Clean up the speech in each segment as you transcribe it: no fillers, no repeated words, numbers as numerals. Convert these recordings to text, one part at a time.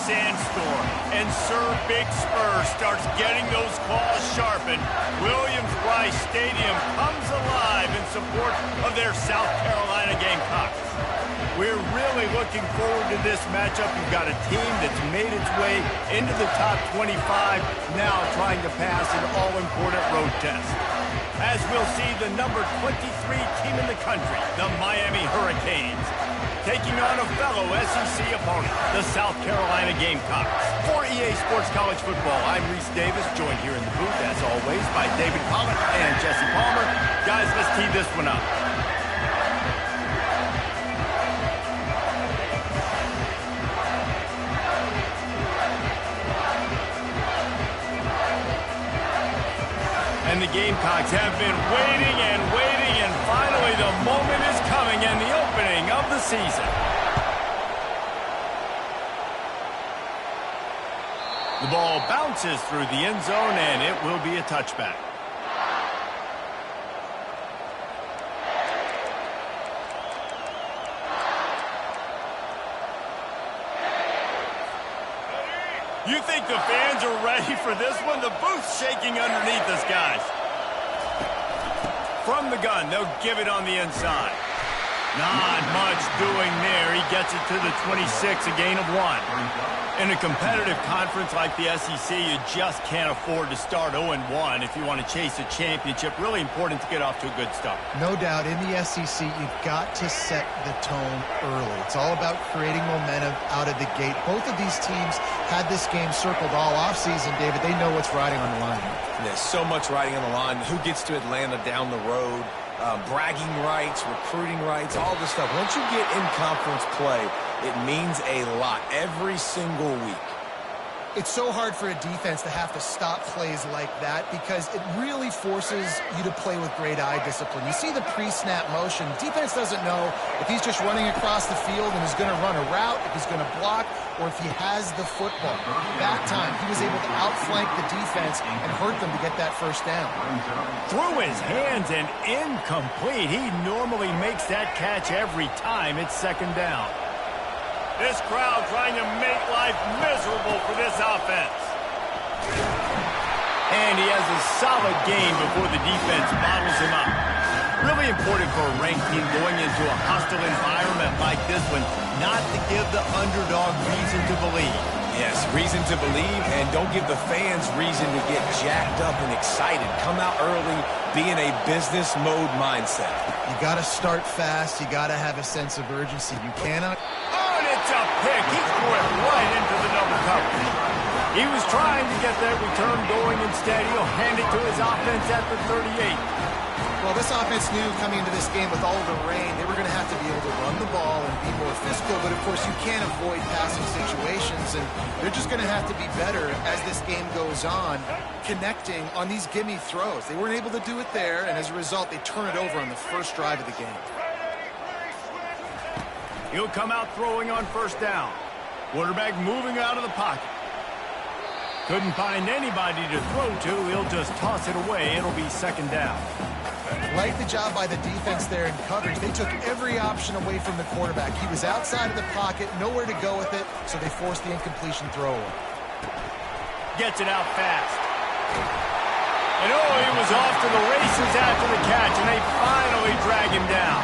sandstorm, and Sir Big Spur starts getting those claws sharpened, Williams-Brice Stadium comes alive in support of their South Carolina Gamecocks. We're really looking forward to this matchup. You've got a team that's made its way into the top 25, now trying to pass an all-important road test. As we'll see the number 23 team in the country, the Miami Hurricanes, taking on a fellow SEC opponent, the South Carolina Gamecocks. For EA Sports College Football, I'm Reese Davis, joined here in the booth, as always, by David Pollock and Jesse Palmer. Guys, let's tee this one up. And the Gamecocks have been waiting, and finally the moment is coming and the opening of the season. The ball bounces through the end zone, and it will be a touchback. You think the fans are ready for this one? The booth's shaking underneath us, guys. From the gun, they'll give it on the inside. Not much doing there. He gets it to the 26, a gain of 1. In a competitive conference like the SEC, you just can't afford to start 0-1 if you want to chase a championship. Really important to get off to a good start. No doubt, in the SEC, you've got to set the tone early. It's all about creating momentum out of the gate. Both of these teams had this game circled all offseason, David. They know what's riding on the line. There's so much riding on the line. Who gets to Atlanta down the road? Bragging rights, recruiting rights, all this stuff. Once you get in conference play, it means a lot every single week. It's so hard for a defense to have to stop plays like that because it really forces you to play with great eye discipline. You see the pre-snap motion. Defense doesn't know if he's just running across the field and is going to run a route, if he's going to block, or if he has the football. That time, he was able to outflank the defense and hurt them to get that first down. Through his hands and incomplete. He normally makes that catch every time it's second down. This crowd trying to make life miserable for this offense. And he has a solid game before the defense bottles him up. Really important for a ranked team going into a hostile environment like this one, not to give the underdog reason to believe. Yes, reason to believe, and don't give the fans reason to get jacked up and excited. Come out early, be in a business mode mindset. You got to start fast. You got to have a sense of urgency. You cannot... It's a pick. He threw it right into the double coverage. He was trying to get that return going. Instead, he'll hand it to his offense at the 38. Well, this offense knew coming into this game with all the rain, they were going to have to be able to run the ball and be more physical. But, of course, you can't avoid passing situations, and they're just going to have to be better as this game goes on, connecting on these gimme throws. They weren't able to do it there, and as a result, they turn it over on the first drive of the game. He'll come out throwing on first down. Quarterback moving out of the pocket. Couldn't find anybody to throw to. He'll just toss it away. It'll be second down. Like the job by the defense there in coverage. They took every option away from the quarterback. He was outside of the pocket, nowhere to go with it, so they forced the incompletion throw away. Gets it out fast. And oh, he was off to the races after the catch, and they finally drag him down.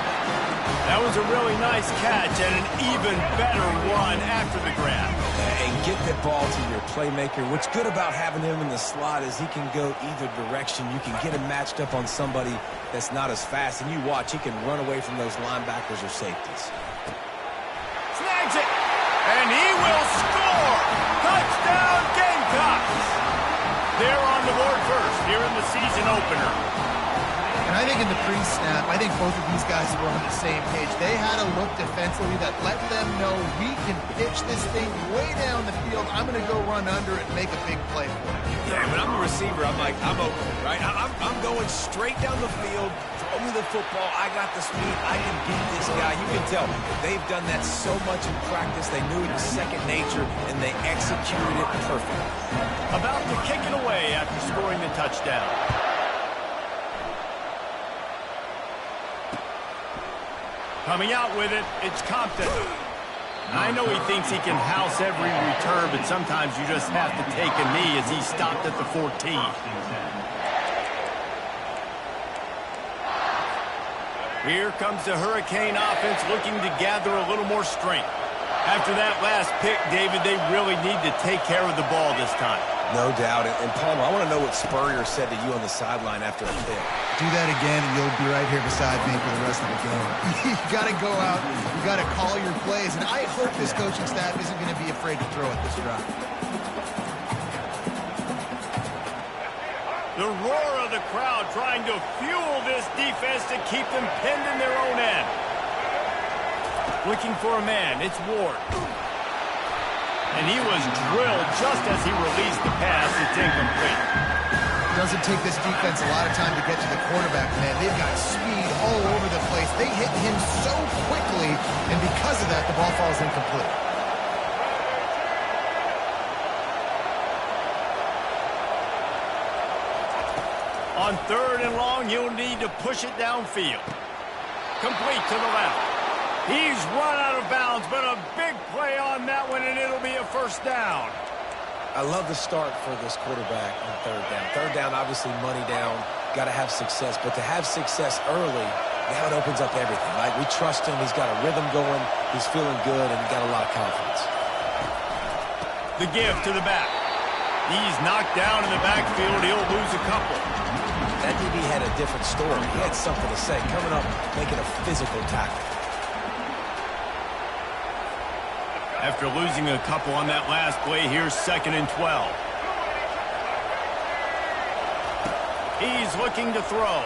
That was a really nice catch and an even better run after the grab. And get the ball to your playmaker. What's good about having him in the slot is he can go either direction. You can get him matched up on somebody that's not as fast, and you watch, he can run away from those linebackers or safeties. Snags it, and he will score! Touchdown Gamecocks! They're on the board first here in the season opener. And I think in the pre-snap, I think both of these guys were on the same page. They had a look defensively that let them know we can pitch this thing way down the field. I'm going to go run under it and make a big play for it. Yeah, when I'm a receiver, I'm like, I'm open, right? I'm going straight down the field. Throw me the football. I got the speed. I can beat this guy. You can tell they've done that so much in practice. They knew it was second nature, and they executed it perfectly. About to kick it away after scoring the touchdown. Coming out with it, it's Compton. I know he thinks he can house every return, but sometimes you just have to take a knee as he stopped at the 14. Here comes the Hurricane offense looking to gather a little more strength. After that last pick, David, they really need to take care of the ball this time. No doubt. And Palmer, I want to know what Spurrier said to you on the sideline after the pick. Do that again, and you'll be right here beside me for the rest of the game. You got to go out. You got to call your plays. And I hope this coaching staff isn't going to be afraid to throw at this drive. The roar of the crowd trying to fuel this defense to keep them pinned in their own end. Looking for a man. It's Ward. And he was drilled just as he released the pass. It's incomplete. Doesn't take this defense a lot of time to get to the quarterback, man. They've got speed all over the place. They hit him so quickly, and because of that, the ball falls incomplete. On 3rd and long, he'll need to push it downfield. Complete to the left. He's run out of bounds, but a big play on that one, and it'll be a first down. I love the start for this quarterback on 3rd down. 3rd down, obviously money down. Got to have success, but to have success early, now it opens up everything. Like, we trust him. He's got a rhythm going. He's feeling good, and he's got a lot of confidence. The give to the back. He's knocked down in the backfield. He'll lose a couple. That DB had a different story. He had something to say. Coming up, making a physical tackle. After losing a couple on that last play, here's 2nd and 12. He's looking to throw.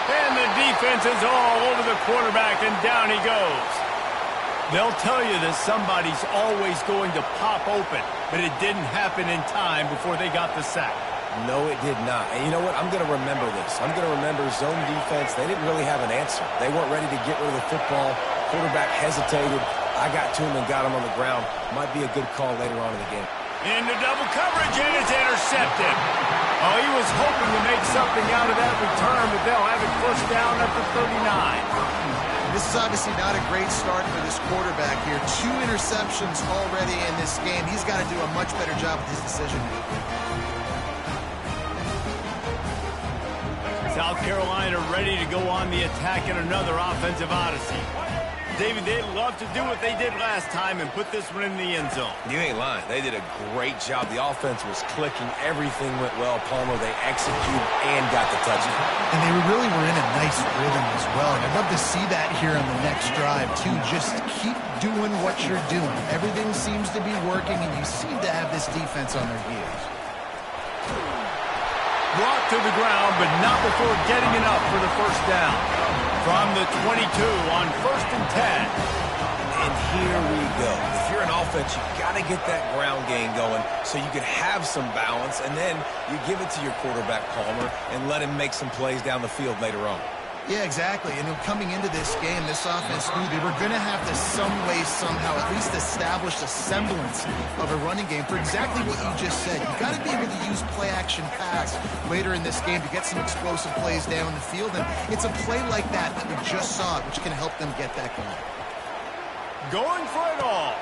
And the defense is all over the quarterback, and down he goes. They'll tell you that somebody's always going to pop open, but it didn't happen in time before they got the sack. No, it did not. And you know what? I'm going to remember this. I'm going to remember zone defense. They didn't really have an answer. They weren't ready to get rid of the football. Quarterback hesitated. I got to him and got him on the ground. Might be a good call later on in the game. Into double coverage, and it's intercepted. Oh, he was hoping to make something out of that return, but they'll have it first down at the 39. This is obviously not a great start for this quarterback here. 2 interceptions already in this game. He's got to do a much better job with his decision. South Carolina ready to go on the attack in another offensive odyssey. David, they'd love to do what they did last time and put this one in the end zone. You ain't lying. They did a great job. The offense was clicking. Everything went well. Palmer, they executed and got the touchdown. And they really were in a nice rhythm as well. And I'd love to see that here on the next drive, too. Just keep doing what you're doing. Everything seems to be working, and you seem to have this defense on their heels. Brought to the ground, but not before getting enough for the first down. From the 22 on 1st and 10. And here we go. If you're an offense, you got to get that ground game going so you can have some balance, and then you give it to your quarterback, Palmer, and let him make some plays down the field later on. Yeah, exactly. And coming into this game, this offense knew they were going to have to some way, somehow, at least establish a semblance of a running game for exactly what you just said. You got to be able to use play-action pass later in this game to get some explosive plays down the field. And it's a play like that we just saw, which can help them get that going. Going for it all.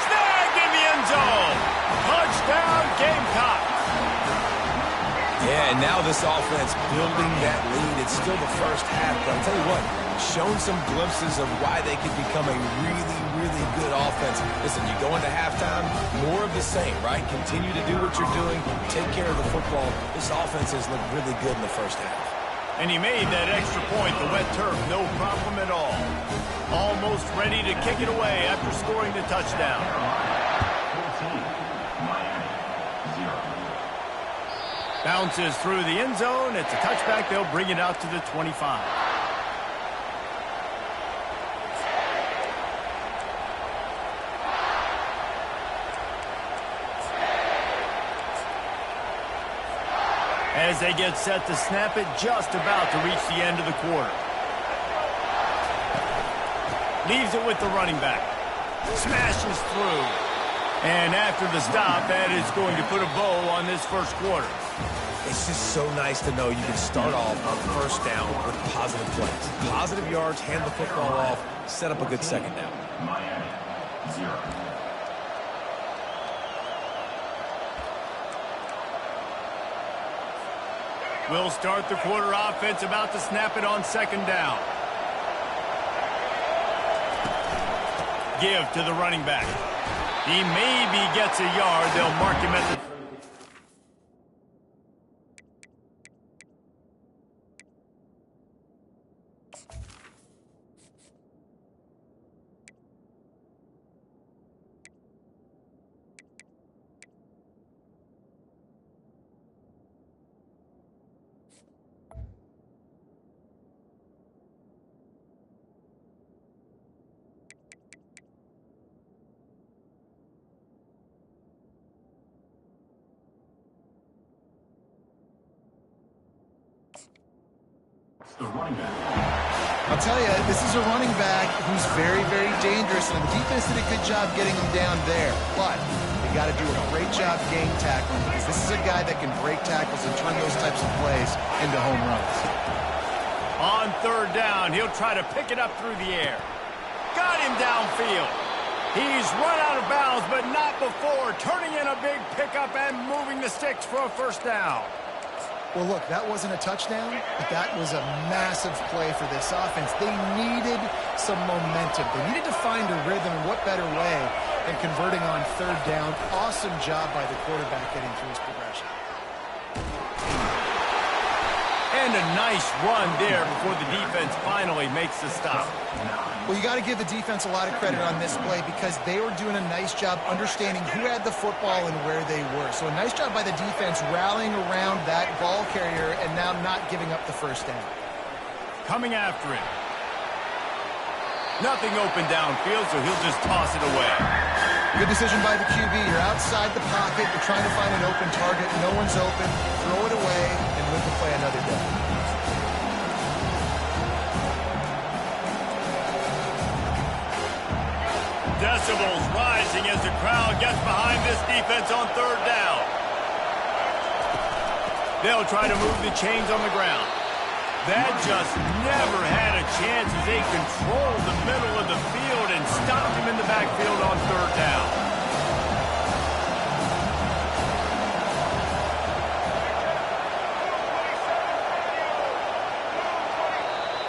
Snagged in the end zone. Touchdown, Gamecocks. Yeah, and now this offense building that lead. It's still the first half, but I'll tell you what, shown some glimpses of why they could become a really, really good offense. Listen, you go into halftime, more of the same, right? Continue to do what you're doing, take care of the football. This offense has looked really good in the first half. And he made that extra point, the wet turf, no problem at all. Almost ready to kick it away after scoring the touchdown. Bounces through the end zone. It's a touchback. They'll bring it out to the 25. As they get set to snap it, just about to reach the end of the quarter. Leaves it with the running back. Smashes through. And after the stop, that is going to put a bow on this first quarter. It's just so nice to know you can start off on first down with positive plays. Positive yards, hand the football off, set up a good second down. Miami, 0. We'll start the quarter offense, about to snap it on second down. Give to the running back. He maybe gets a yard. They'll mark him at the... The running back. I'll tell you, this is a running back who's very, very dangerous, and the defense did a good job getting him down there. But they got to do a great job game tackling, because this is a guy that can break tackles and turn those types of plays into home runs. On third down, he'll try to pick it up through the air. Got him downfield. He's run out of bounds, but not before turning in a big pickup and moving the sticks for a first down. Well, look, that wasn't a touchdown, but that was a massive play for this offense. They needed some momentum. They needed to find a rhythm, and what better way than converting on third down. Awesome job by the quarterback getting through his progression. And a nice run there before the defense finally makes the stop. Well, you got to give the defense a lot of credit on this play, because they were doing a nice job understanding who had the football and where they were. So a nice job by the defense rallying around that ball carrier and now not giving up the first down. Coming after it. Nothing open downfield, so he'll just toss it away. Good decision by the QB. You're outside the pocket. You're trying to find an open target. No one's open. Throw it away and live to play another day. Decibels rising as the crowd gets behind this defense on third down. They'll try to move the chains on the ground. That just never had a chance as they controlled the middle of the field and stopped him in the backfield on third down.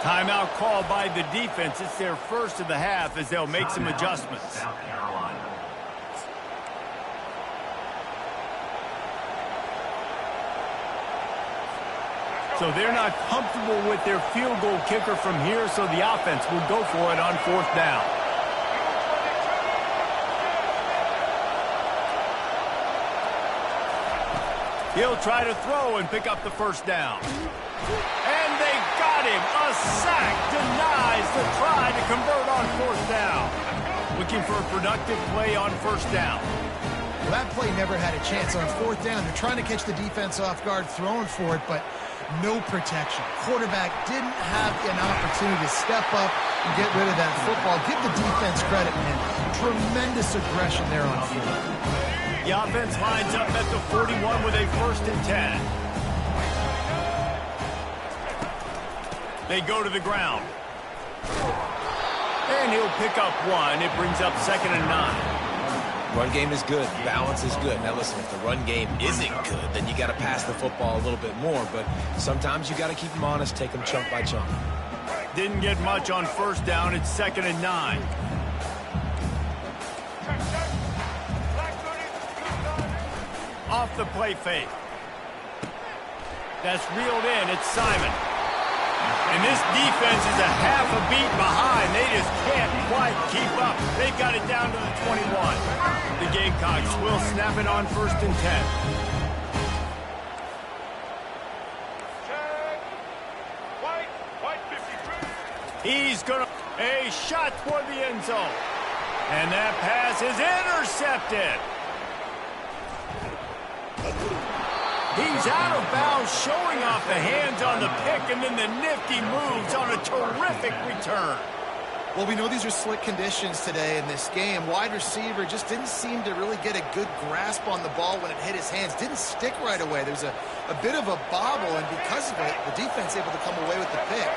Timeout called by the defense. It's their first of the half as they'll make some adjustments. South Carolina. So they're not comfortable with their field goal kicker from here, so the offense will go for it on fourth down. He'll try to throw and pick up the first down. And they got him. A sack denies the try to convert on fourth down. Looking for a productive play on first down. Well, that play never had a chance on fourth down. They're trying to catch the defense off guard, throwing for it, but no protection. Quarterback didn't have an opportunity to step up and get rid of that football. Give the defense credit, man. Tremendous aggression there on field. The offense lines up at the 41 with a 1st and 10. They go to the ground. And he'll pick up one. It brings up 2nd and 9. Run game is good. Balance is good. Now, listen, if the run game isn't good, then you got to pass the football a little bit more. But sometimes you got to keep them honest, take them chunk by chunk. Didn't get much on first down. It's 2nd and 9. Off the play fake. That's reeled in. It's Simon. And this defense is a half a beat behind. They just can't quite keep up. They've got it down to the 21. The Gamecocks will snap it on 1st and 10. He's going to... A shot toward the end zone. And that pass is intercepted. He's out of bounds, showing off the hands on the pick, and then the nifty moves on a terrific return. Well, we know these are slick conditions today in this game. Wide receiver just didn't seem to really get a good grasp on the ball when it hit his hands. Didn't stick right away. There's a bit of a bobble, and because of it, the defense able to come away with the pick.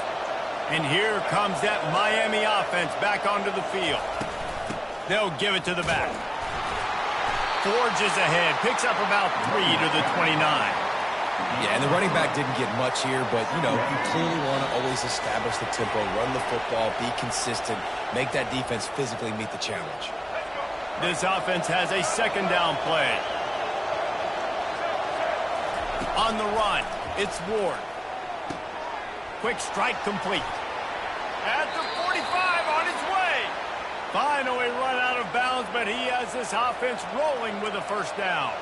And here comes that Miami offense back onto the field. They'll give it to the back. Forges ahead, picks up about 3 to the 29. Yeah, and the running back didn't get much here, but, you know, you clearly want to always establish the tempo, run the football, be consistent, make that defense physically meet the challenge. This offense has a second down play. On the run, it's Ward. Quick strike complete. At the 45, on his way. Finally run out of bounds, but he has this offense rolling with a first down.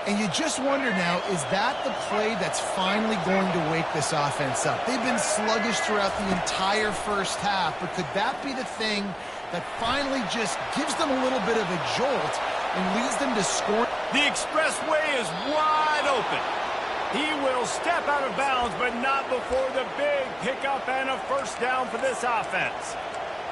And you just wonder now, is that the play that's finally going to wake this offense up? They've been sluggish throughout the entire first half, but could that be the thing that finally just gives them a little bit of a jolt and leads them to score? The expressway is wide open. He will step out of bounds, but not before the big pickup and a first down for this offense.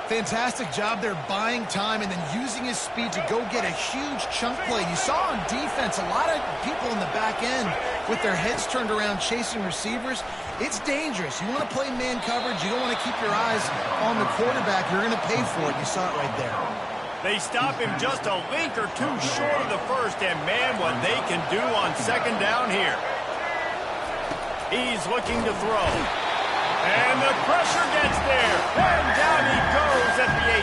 Fantastic job there buying time and then using his speed to go get a huge chunk play. You saw on defense a lot of people in the back end with their heads turned around chasing receivers. It's dangerous. You want to play man coverage. You don't want to keep your eyes on the quarterback. You're going to pay for it. You saw it right there. They stop him just a link or two short of the first, and man, what they can do on second down here. He's looking to throw. And the pressure gets there. And down he goes at the 18.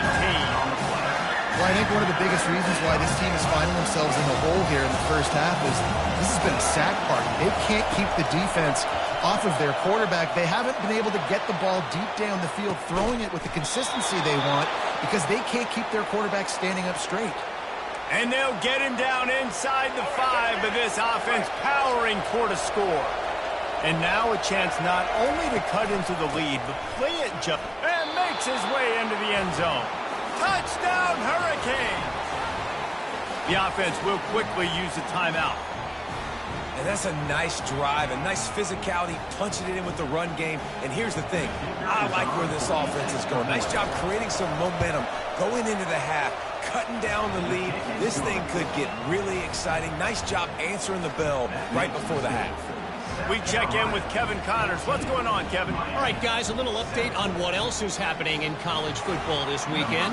Well, I think one of the biggest reasons why this team is finding themselves in the hole here in the first half is this has been a sack party. They can't keep the defense off of their quarterback. They haven't been able to get the ball deep down the field, throwing it with the consistency they want because they can't keep their quarterback standing up straight. And they'll get him down inside the 5, but this offense powering toward a score. And now a chance not only to cut into the lead, but play it just and makes his way into the end zone. Touchdown, Hurricane! The offense will quickly use a timeout. And that's a nice drive, a nice physicality, punching it in with the run game. And here's the thing, I like where this offense is going. Nice job creating some momentum, going into the half, cutting down the lead. This thing could get really exciting. Nice job answering the bell right before the half. We check in with Kevin Connors. What's going on, Kevin? All right, guys, a little update on what else is happening in college football this weekend.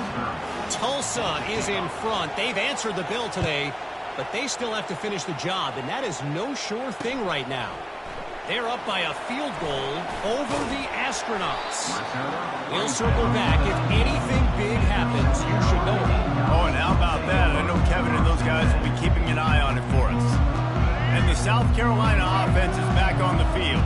Tulsa is in front. They've answered the bell today, but they still have to finish the job, and that is no sure thing right now. They're up by a field goal over the Astronauts. We'll circle back. If anything big happens, you should know about it. Oh, and how about that? I know Kevin and those guys will be keeping an eye on it for us. And the South Carolina offense is back on the field.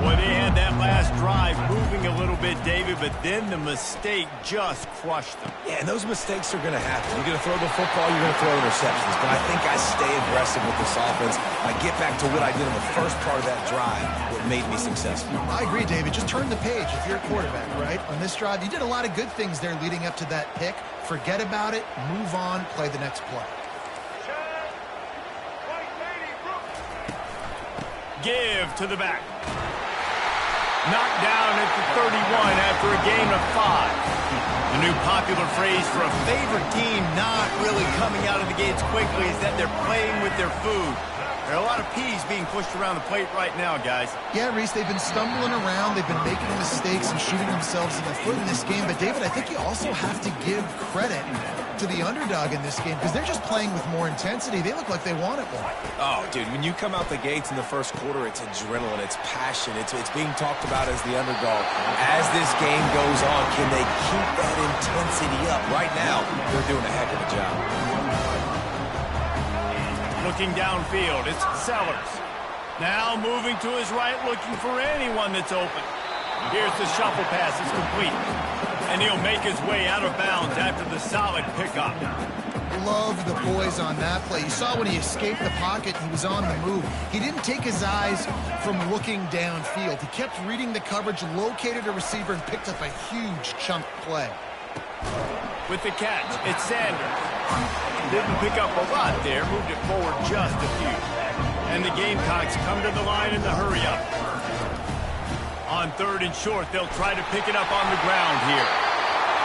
Boy, they had that last drive moving a little bit, David, but then the mistake just crushed them. Yeah, and those mistakes are going to happen. You're going to throw the football, you're going to throw interceptions. But I think I stay aggressive with this offense. I get back to what I did in the first part of that drive, what made me successful. I agree, David. Just turn the page if you're a quarterback, right? On this drive, you did a lot of good things there leading up to that pick. Forget about it, move on, play the next play. Give to the back. Knocked down at the 31 after a gain of 5. The new popular phrase for a favorite team not really coming out of the gates quickly is that they're playing with their food. There are a lot of peas being pushed around the plate right now, guys. Yeah, Reese, they've been stumbling around. They've been making mistakes and shooting themselves in the foot in this game. But, David, I think you also have to give credit to the underdog in this game because they're just playing with more intensity. They look like they want it more. Oh, dude, when you come out the gates in the first quarter, it's adrenaline, it's passion, it's being talked about as the underdog. As this game goes on, can they keep that intensity up? Right now, they're doing a heck of a job. Looking downfield, it's Sellers. Now moving to his right, looking for anyone that's open. Here's the shuffle pass, it's complete. And he'll make his way out of bounds after the solid pickup. Love the boys on that play. You saw when he escaped the pocket, he was on the move. He didn't take his eyes from looking downfield. He kept reading the coverage, located a receiver, and picked up a huge chunk play. With the catch, it's Sanders. Didn't pick up a lot there, moved it forward just a few. And the Gamecocks come to the line in the hurry-up. On 3rd and short, they'll try to pick it up on the ground here.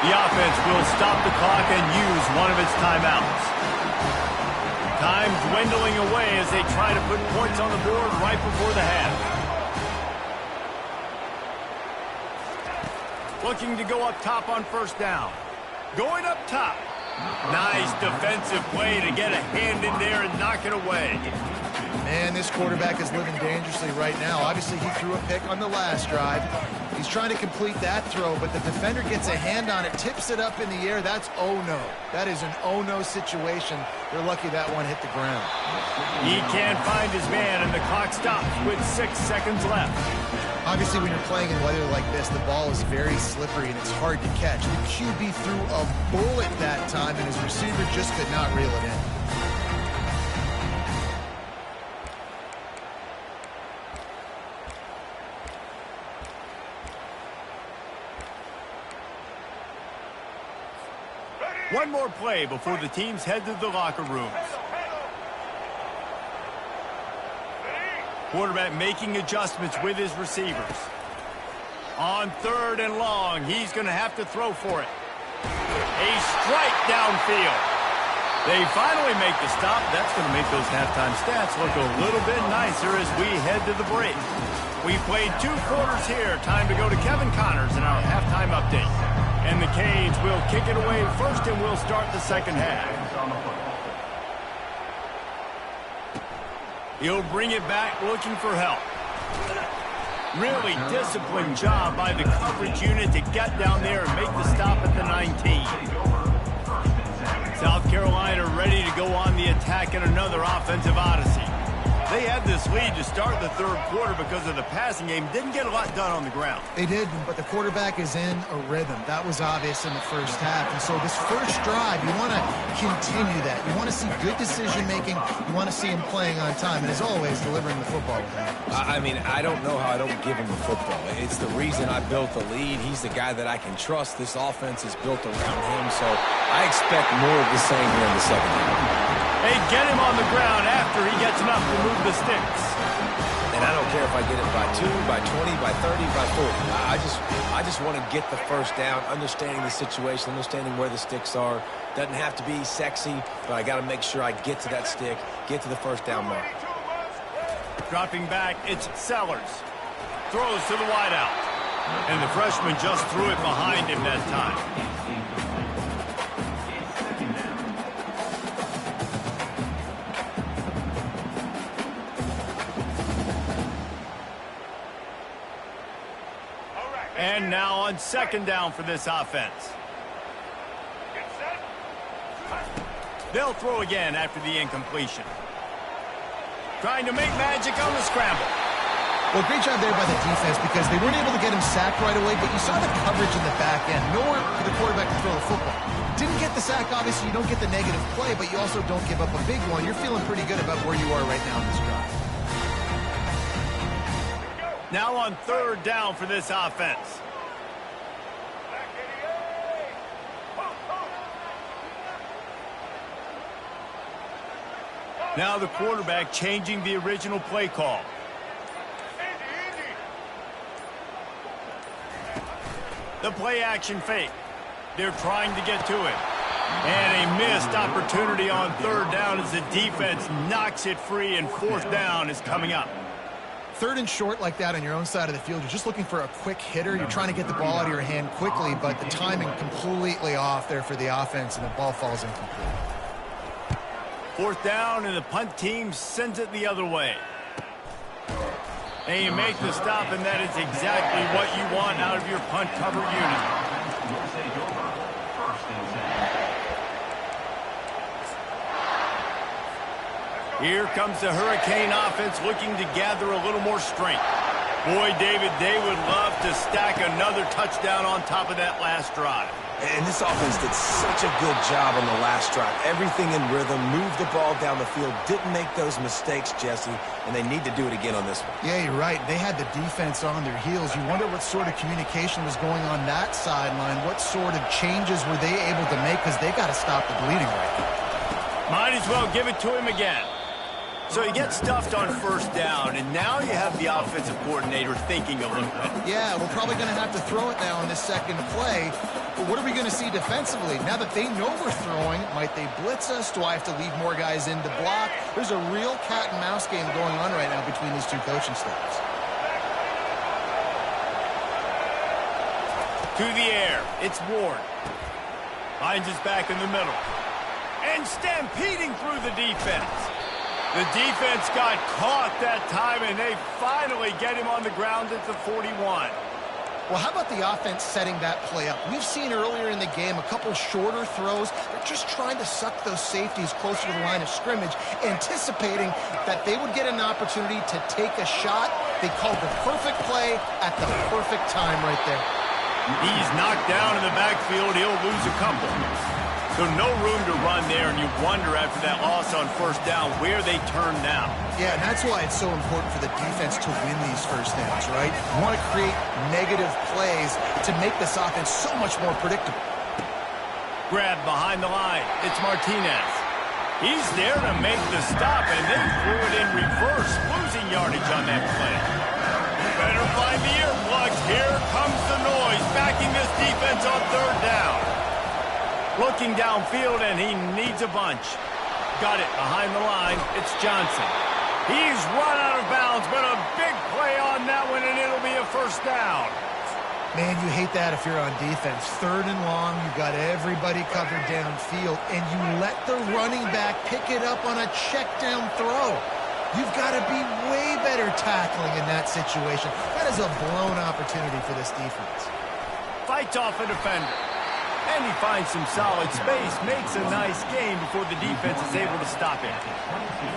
The offense will stop the clock and use one of its timeouts. Time dwindling away as they try to put points on the board right before the half. Looking to go up top on first down. Going up top. Nice defensive play to get a hand in there and knock it away. Man, this quarterback is living dangerously right now. Obviously, he threw a pick on the last drive. He's trying to complete that throw, but the defender gets a hand on it, tips it up in the air. That's oh-no. That is an oh-no situation. They're lucky that one hit the ground. He can't find his man, and the clock stops with 6 seconds left. Obviously, when you're playing in weather like this, the ball is very slippery and it's hard to catch. The QB threw a bullet that time, and his receiver just could not reel it in. One more play before the teams head to the locker rooms. Quarterback making adjustments with his receivers. On 3rd and long, he's going to have to throw for it. A strike downfield. They finally make the stop. That's going to make those halftime stats look a little bit nicer as we head to the break. We played 2 quarters here. Time to go to Kevin Connors in our halftime update. And the Canes will kick it away first, and we'll start the second half. He'll bring it back looking for help. Really disciplined job by the coverage unit to get down there and make the stop at the 19. South Carolina ready to go on the attack in another offensive odyssey. They had this lead to start the 3rd quarter because of the passing game. Didn't get a lot done on the ground. They did, but the quarterback is in a rhythm. That was obvious in the first half. And so this first drive, you want to continue that. You want to see good decision-making. You want to see him playing on time. And as always, delivering the football. I mean, I don't know how I don't give him the football. It's the reason I built the lead. He's the guy that I can trust. This offense is built around him. So I expect more of the same here in the second half. They get him on the ground after he gets enough to move the sticks. And I don't care if I get it by 2, by 20, by 30, by 40. I just want to get the first down, understanding the situation, understanding where the sticks are. Doesn't have to be sexy, but I got to make sure I get to that stick, get to the first down mark. Dropping back, it's Sellers. Throws to the wideout. And the freshman just threw it behind him that time. And now on 2nd down for this offense. They'll throw again after the incompletion. Trying to make magic on the scramble. Well, great job there by the defense because they weren't able to get him sacked right away, but you saw the coverage in the back end. Nowhere for the quarterback to throw the football. Didn't get the sack, obviously. You don't get the negative play, but you also don't give up a big one. You're feeling pretty good about where you are right now in this drive. Now on 3rd down for this offense. Now the quarterback changing the original play call. The play action fake. They're trying to get to it. And a missed opportunity on 3rd down as the defense knocks it free, and 4th down is coming up. 3rd and short like that on your own side of the field, you're just looking for a quick hitter. You're trying to get the ball out of your hand quickly, but the timing completely off there for the offense, and the ball falls incomplete. 4th down, and the punt team sends it the other way. And you make the stop, and that is exactly what you want out of your punt cover unit. Here comes the Hurricane offense looking to gather a little more strength. Boy, David, they would love to stack another touchdown on top of that last drive. And this offense did such a good job on the last drive. Everything in rhythm, moved the ball down the field, didn't make those mistakes, Jesse, and they need to do it again on this one. Yeah, you're right. They had the defense on their heels. You wonder what sort of communication was going on that sideline. What sort of changes were they able to make, because they got to stop the bleeding right now. Might as well give it to him again. So you get stuffed on first down, and now you have the offensive coordinator thinking a little bit. Yeah, we're probably going to have to throw it now on this second play. But what are we going to see defensively? Now that they know we're throwing, might they blitz us? Do I have to leave more guys in to block? There's a real cat and mouse game going on right now between these two coaching staffs. To the air, it's Ward. Finds his back in the middle. And stampeding through the defense. The defense got caught that time, and they finally get him on the ground at the 41. Well, how about the offense setting that play up? We've seen earlier in the game a couple shorter throws. They're just trying to suck those safeties closer to the line of scrimmage, anticipating that they would get an opportunity to take a shot. They called the perfect play at the perfect time right there. He's knocked down in the backfield. He'll lose a couple. So no room to run there, and you wonder after that loss on first down where they turn now. Yeah, and that's why it's so important for the defense to win these first downs, right? You want to create negative plays to make this offense so much more predictable. Grab behind the line. It's Martinez. He's there to make the stop, and they threw it in reverse, losing yardage on that play. Better find the earplugs. Here comes the noise, backing this defense on third down. Looking downfield, and he needs a bunch. Got it behind the line. It's Johnson. He's run out of bounds, but a big play on that one, and it'll be a first down. Man, you hate that if you're on defense. Third and long, you've got everybody covered downfield, and you let the running back pick it up on a check down throw. You've got to be way better tackling in that situation. That is a blown opportunity for this defense. Fights off a defender. And he finds some solid space, makes a nice game before the defense is able to stop him.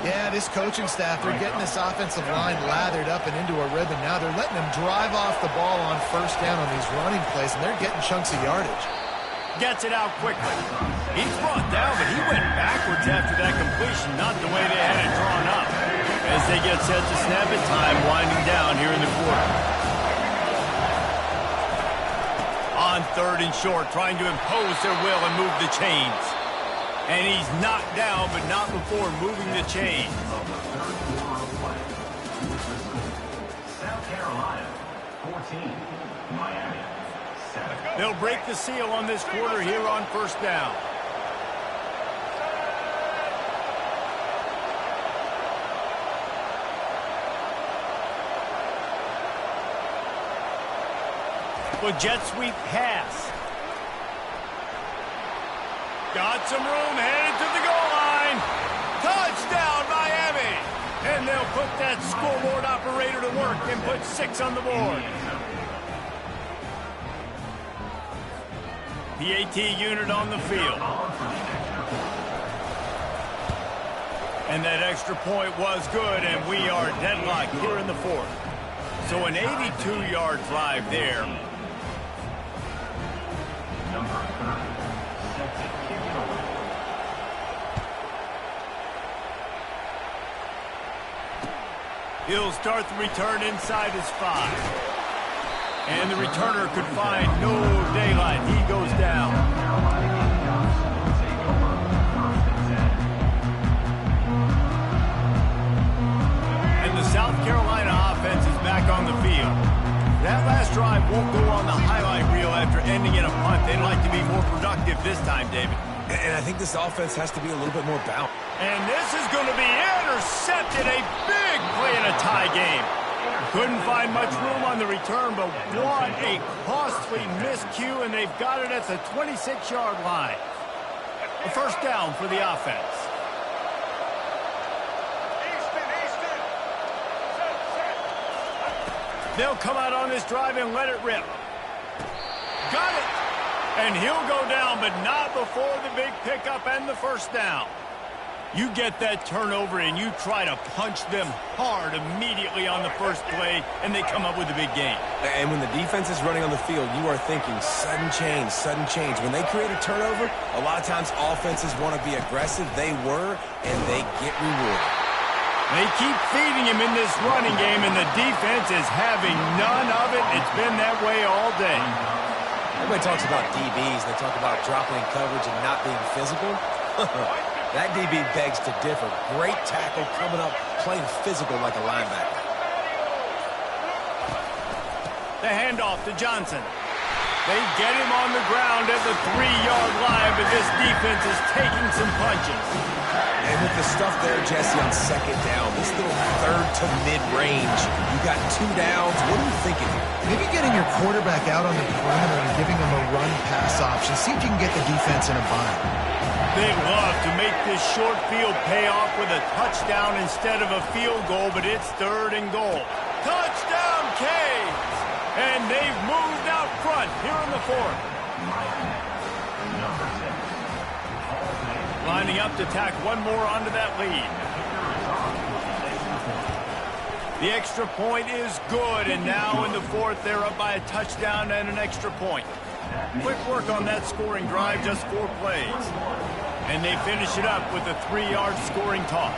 Yeah, this coaching staff, they're getting this offensive line lathered up and into a rhythm. Now they're letting them drive off the ball on first down on these running plays, and they're getting chunks of yardage. Gets it out quickly. He's brought down, but he went backwards after that completion, not the way they had it drawn up. As they get set to snap it, time winding down here in the quarter. On third and short, trying to impose their will and move the chains. And he's knocked down, but not before moving the chains. South Carolina, 14. Miami, 7. They'll break the seal on this quarter here on first down. With jet sweep pass. Got some room, headed to the goal line. Touchdown, Miami! And they'll put that scoreboard operator to work and put 6 on the board. The AT unit on the field. And that extra point was good, and we are deadlocked here in the fourth. So an 82-yard drive there. He'll start the return inside his 5. And the returner could find no daylight. He goes down. And the South Carolina offense is back on the field. That last drive won't go on the highlight reel after ending in a punt. They'd like to be more productive this time, David. And I think this offense has to be a little bit more balanced. And this is going to be intercepted. A big play in a tie game. Couldn't find much room on the return, but what a costly miscue, and they've got it at the 26-yard line. A first down for the offense. They'll come out on this drive and let it rip. Got it. And he'll go down, but not before the big pickup and the first down. You get that turnover and you try to punch them hard immediately on the first play, and they come up with a big gain. And when the defense is running on the field, you are thinking sudden change, sudden change. When they create a turnover, a lot of times offenses want to be aggressive. They were, and they get rewarded. They keep feeding him in this running game, and the defense is having none of it. It's been that way all day. Everybody talks about DBs. They talk about dropping in coverage and not being physical. That DB begs to differ. Great tackle coming up, playing physical like a linebacker. The handoff to Johnson. They get him on the ground at the 3-yard line, but this defense is taking some punches. And with the stuff there, Jesse, on second down, this little third to mid-range, you got 2 downs. What are you thinking here? Maybe getting your quarterback out on the perimeter and giving him a run-pass option. See if you can get the defense in a bind. They'd love to make this short field pay off with a touchdown instead of a field goal, but it's 3rd and goal. Touchdown, Canes! And they've moved out front here in the 4th. Lining up to tack one more onto that lead. The extra point is good, and now in the 4th, they're up by a touchdown and an extra point. Quick work on that scoring drive, just 4 plays. And they finish it up with a 3-yard scoring toss.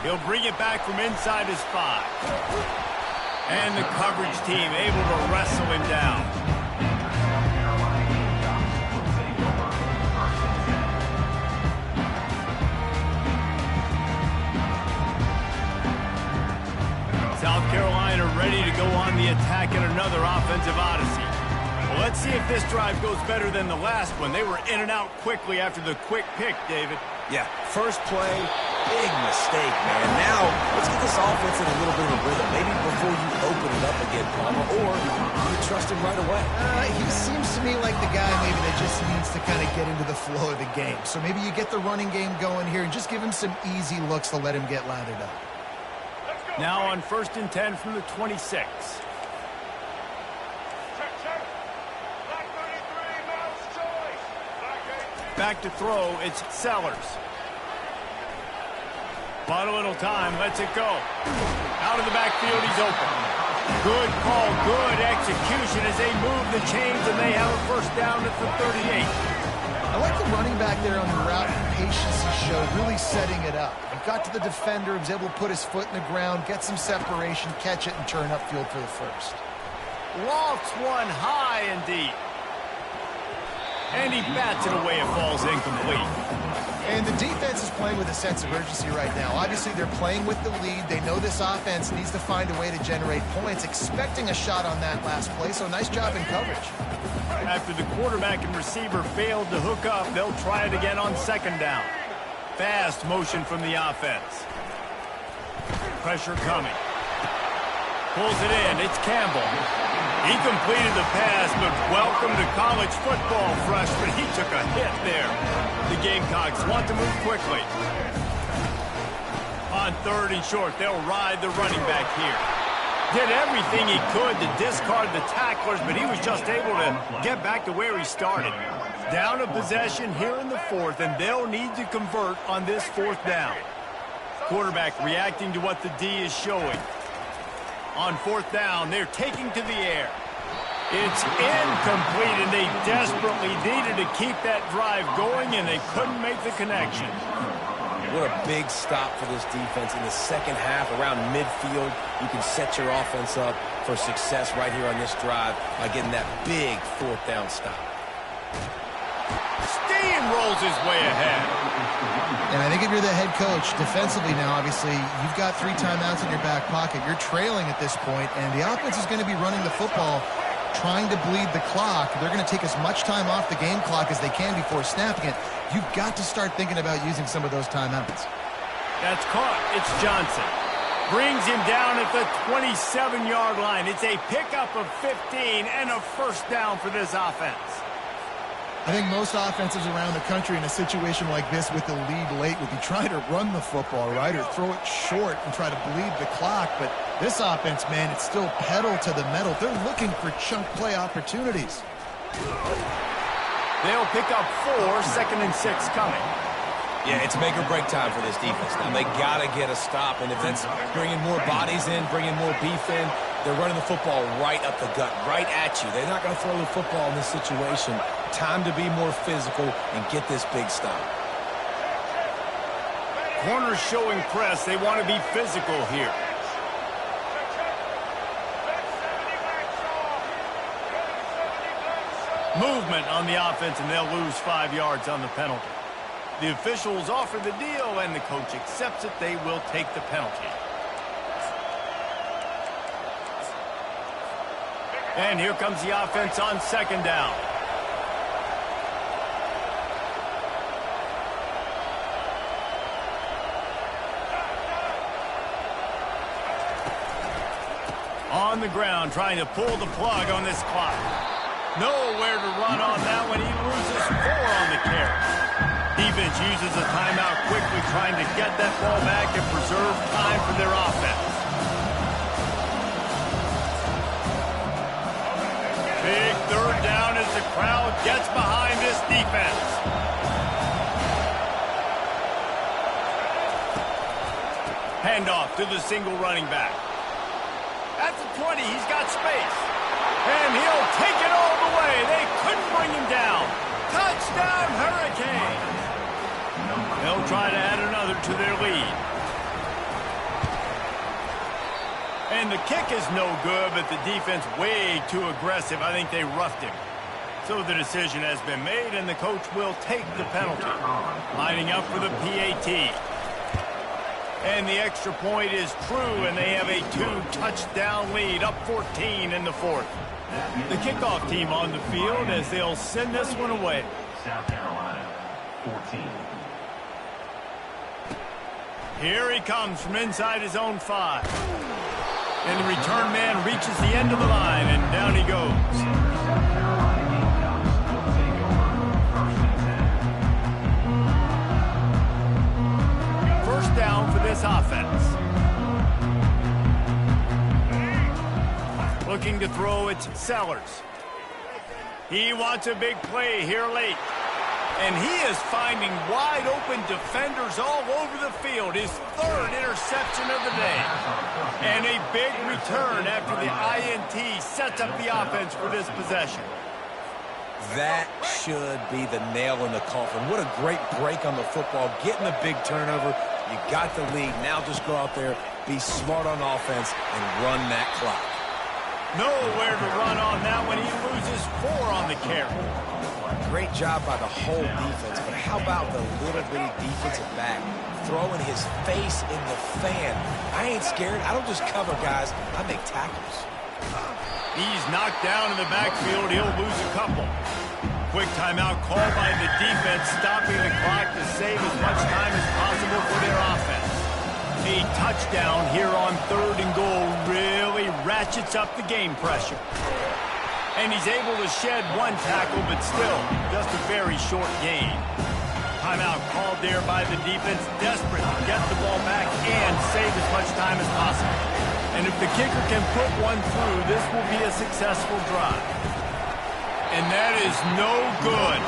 He'll bring it back from inside his 5. And the coverage team able to wrestle him down. South Carolina ready to go on the attack in another offensive odyssey. Well, let's see if this drive goes better than the last one. They were in and out quickly after the quick pick, David. Yeah, first play, big mistake, man. Now, let's get this offense in a little bit of a rhythm. Maybe before you open it up again, Palmer, or you trust him right away. He seems to me like the guy maybe that just needs to kind of get into the flow of the game. So maybe you get the running game going here and just give him some easy looks to let him get lathered up. Now on 1st and 10 from the 26. Back to throw, it's Sellers. Bought a little time, lets it go. Out of the backfield, he's open. Good call, good execution as they move the chains, and they have a 1st down at the 38. I like the running back there on the route and patience he showed, really setting it up. He got to the defender, was able to put his foot in the ground, get some separation, catch it, and turn upfield for the 1st. Lofts one high and deep. And he bats it away, it falls incomplete. And the defense is playing with a sense of urgency right now. Obviously, they're playing with the lead. They know this offense needs to find a way to generate points, expecting a shot on that last play, so nice job in coverage. After the quarterback and receiver failed to hook up, they'll try it again on 2nd down. Fast motion from the offense. Pressure coming. Pulls it in, it's Campbell. He completed the pass, but welcome to college football, freshman. He took a hit there. The Gamecocks want to move quickly. On 3rd and short, they'll ride the running back here. Did everything he could to discard the tacklers, but he was just able to get back to where he started. Down a possession here in the 4th, and they'll need to convert on this 4th down. Quarterback reacting to what the D is showing. On 4th down, they're taking to the air. It's incomplete, and they desperately needed to keep that drive going, and they couldn't make the connection. What a big stop for this defense in the 2nd half. Around midfield, you can set your offense up for success right here on this drive by getting that big 4th down stop. Steamrolls his way ahead. And I think if you're the head coach, defensively now, obviously, you've got 3 timeouts in your back pocket. You're trailing at this point, and the offense is going to be running the football, trying to bleed the clock. They're going to take as much time off the game clock as they can before snapping it. You've got to start thinking about using some of those timeouts. That's caught. It's Johnson. Brings him down at the 27-yard line. It's a pickup of 15 and a 1st down for this offense. I think most offenses around the country in a situation like this with the lead late would be trying to run the football, right, or throw it short and try to bleed the clock. But this offense, man, it's still pedal to the metal. They're looking for chunk play opportunities. They'll pick up 4, 2nd and 6 coming. Yeah, it's make or break time for this defense. Now, they got to get a stop, and if that's bringing more bodies in, bringing more beef in, they're running the football right up the gut, right at you. They're not going to throw the football in this situation. Time to be more physical and get this big stop. Corners showing press. They want to be physical here. Movement on the offense, and they'll lose 5 yards on the penalty. The officials offer the deal, and the coach accepts it. They will take the penalty. And here comes the offense on second down. On the ground, trying to pull the plug on this clock. Nowhere to run on that one. He loses 4 on the carry. Defense uses a timeout quickly, trying to get that ball back and preserve time for their offense. Big third down as the crowd gets behind this defense. Handoff to the single running back. At the 20, he's got space. And he'll take it all the way. They couldn't bring him down. Touchdown, Hurricanes. They'll try to add another to their lead. And the kick is no good, but the defense way too aggressive. I think they roughed him. So the decision has been made, and the coach will take the penalty. Lining up for the PAT. And the extra point is true, and they have a 2-touchdown lead, up 14 in the fourth. The kickoff team on the field as they'll send this one away. South Carolina, 14. Here he comes from inside his own 5. And the return man reaches the end of the line, and down he goes. First down for this offense. Looking to throw, it's Sellers. He wants a big play here late. And he is finding wide-open defenders all over the field. His 3rd interception of the day. And a big return after the INT sets up the offense for this possession. That should be the nail in the coffin. What a great break on the football. Getting a big turnover. You got the lead. Now just go out there, be smart on offense, and run that clock. Nowhere to run on that one. He loses 4 on the carry. Great job by the whole defense, but how about the little bitty defensive back throwing his face in the fan? I ain't scared. I don't just cover guys. I make tackles. He's knocked down in the backfield. He'll lose a couple. Quick timeout called by the defense, stopping the clock to save as much time as possible for their offense. A touchdown here on 3rd and goal really ratchets up the game pressure. And he's able to shed 1 tackle, but still just a very short gain. Timeout called there by the defense, desperate to get the ball back and save as much time as possible. And if the kicker can put one through, this will be a successful drive. And that is no good.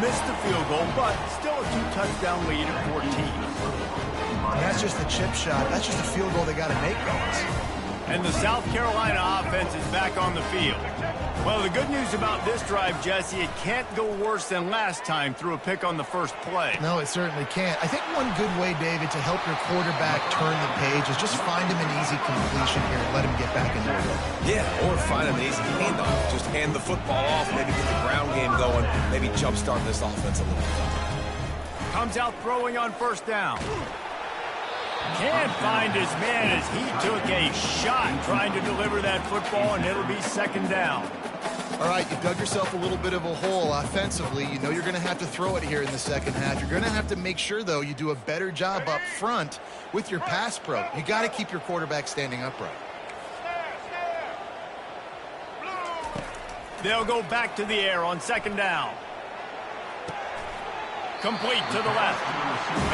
Missed the field goal, but still a 2-touchdown lead at 14. And that's just a chip shot. That's just a field goal they got to make, guys. And the South Carolina offense is back on the field. Well, the good news about this drive, Jesse, it can't go worse than last time through a pick on the first play. No, it certainly can't. I think one good way, David, to help your quarterback turn the page is just find him an easy completion here and let him get back into it. Yeah, or find him an easy handoff. Just hand the football off, maybe get the ground game going, maybe jumpstart this offense a little bit. Comes out throwing on first down. Can't find his man as he took a shot trying to deliver that football, and it'll be second down. All right, you dug yourself a little bit of a hole offensively. You know you're going to have to throw it here in the second half. You're going to have to make sure, though, you do a better job up front with your pass pro. You got to keep your quarterback standing upright. They'll go back to the air on second down. Complete to the left.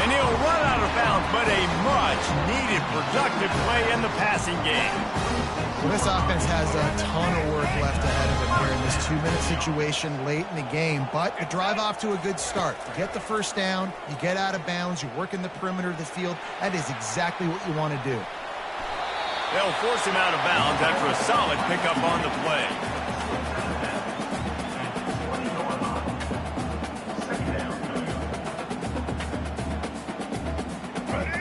And he'll run out of bounds, but a much-needed productive play in the passing game. Well, this offense has a ton of work left ahead of them here in this 2-minute situation late in the game, but you drive off to a good start. You get the first down, you get out of bounds, you work in the perimeter of the field. That is exactly what you want to do. They'll force him out of bounds after a solid pickup on the play.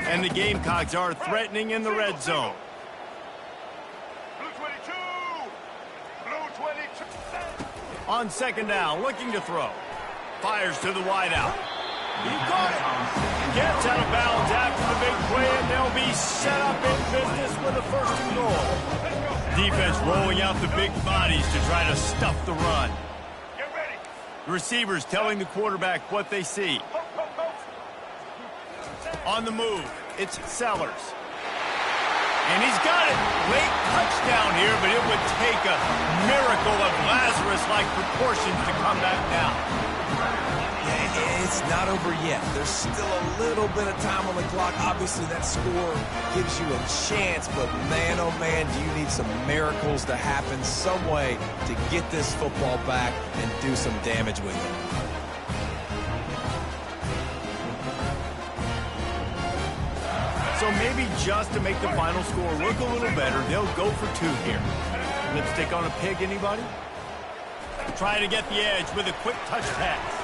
And the Gamecocks are threatening in the red zone. On second down, looking to throw. Fires to the wideout. He caught it. Gets out of bounds after the big play, and they'll be set up in business with a first and goal. Defense rolling out the big bodies to try to stuff the run. The receivers telling the quarterback what they see. On the move, it's Sellers. And he's got it. Late touchdown here, but it would take a miracle of Lazarus-like proportions to come back down. Yeah, it's not over yet. There's still a little bit of time on the clock. Obviously, that score gives you a chance, but man, oh man, do you need some miracles to happen some way to get this football back and do some damage with it. So maybe just to make the final score look a little better, they'll go for 2 here. Lipstick on a pig, anybody? Try to get the edge with a quick touch pass.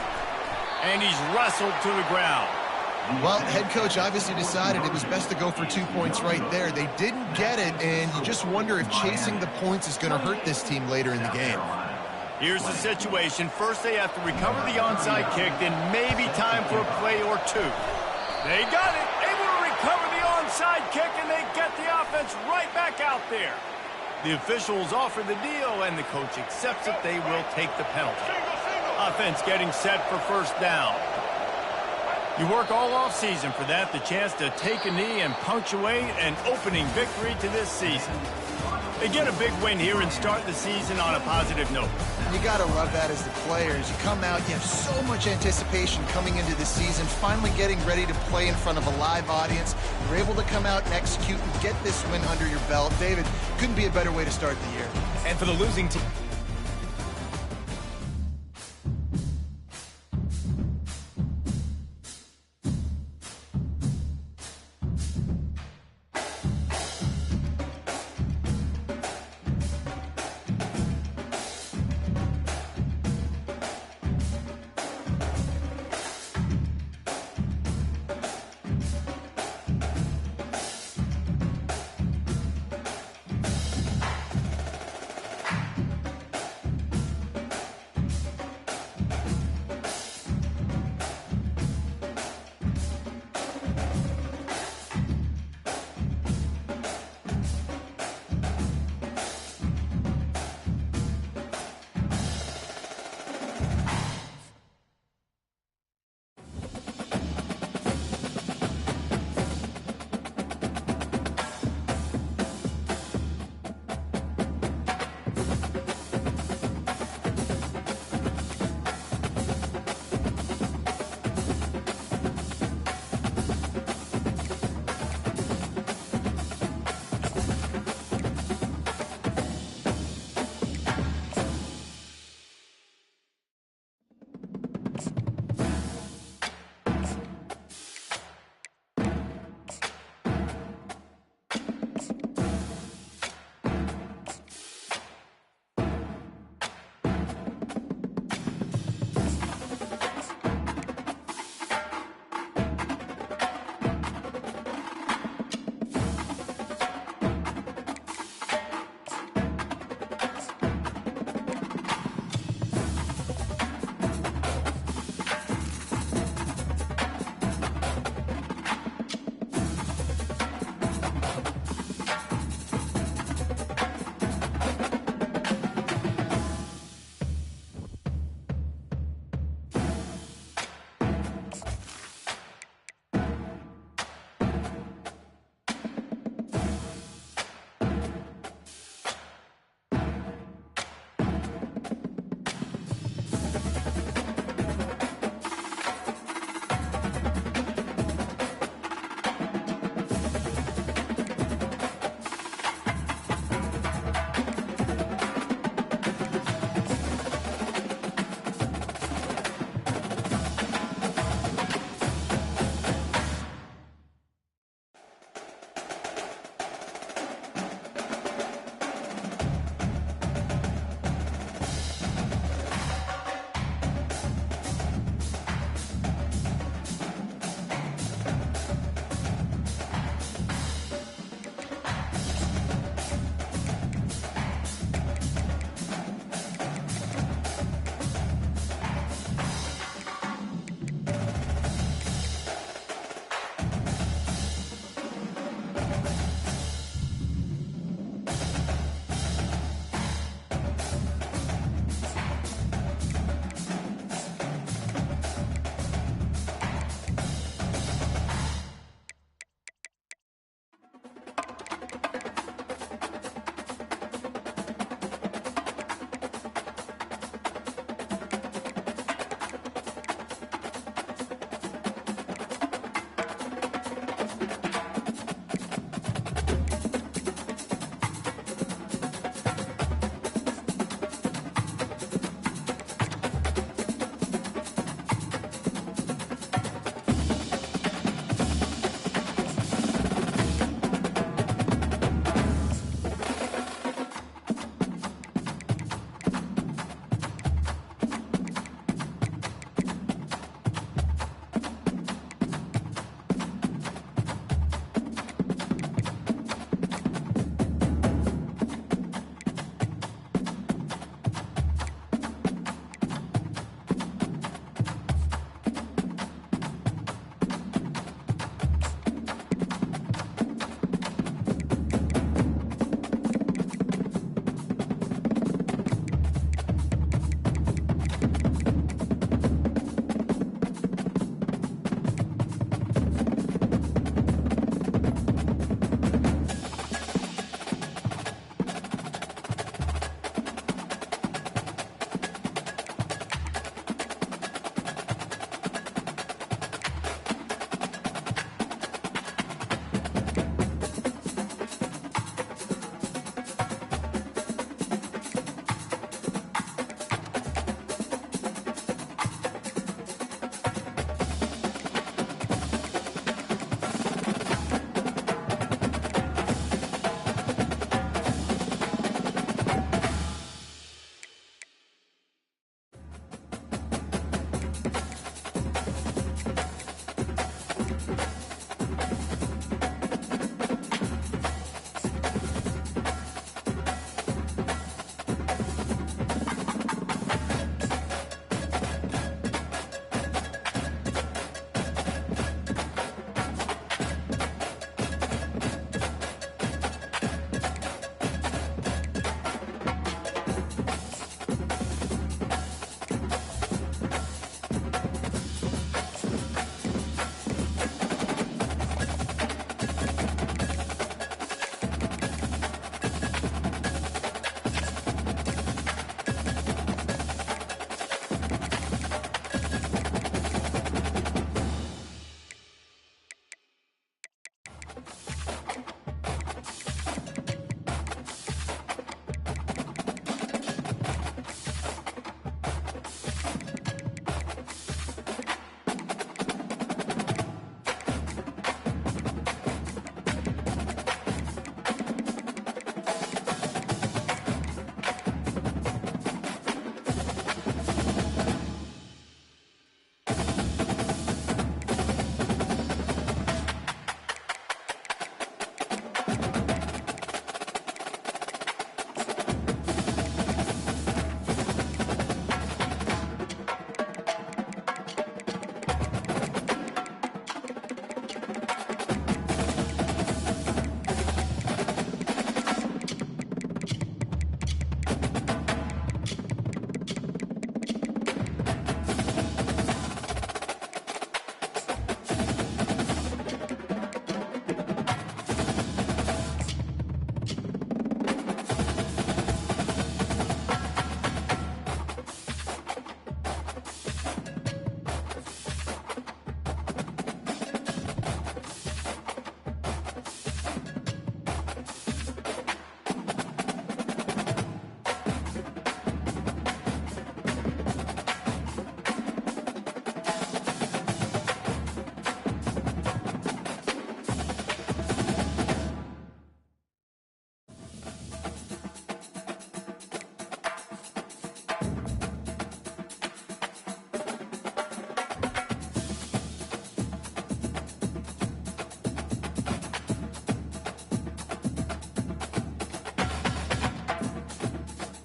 And he's wrestled to the ground. Well, head coach obviously decided it was best to go for 2 points right there. They didn't get it, and you just wonder if chasing the points is going to hurt this team later in the game. Here's the situation. First, they have to recover the onside kick, then maybe time for a play or 2. They got it. Able to recover the onside kick, and they get the offense right back out there. The officials offer the deal, and the coach accepts it. They will take the penalty. Offense getting set for first down. You work all offseason for that, the chance to take a knee and punctuate an opening victory to this season. They get a big win here and start the season on a positive note. You got to love that as the players. You come out, you have so much anticipation coming into the season, finally getting ready to play in front of a live audience. You're able to come out and execute and get this win under your belt. David, couldn't be a better way to start the year. And for the losing team.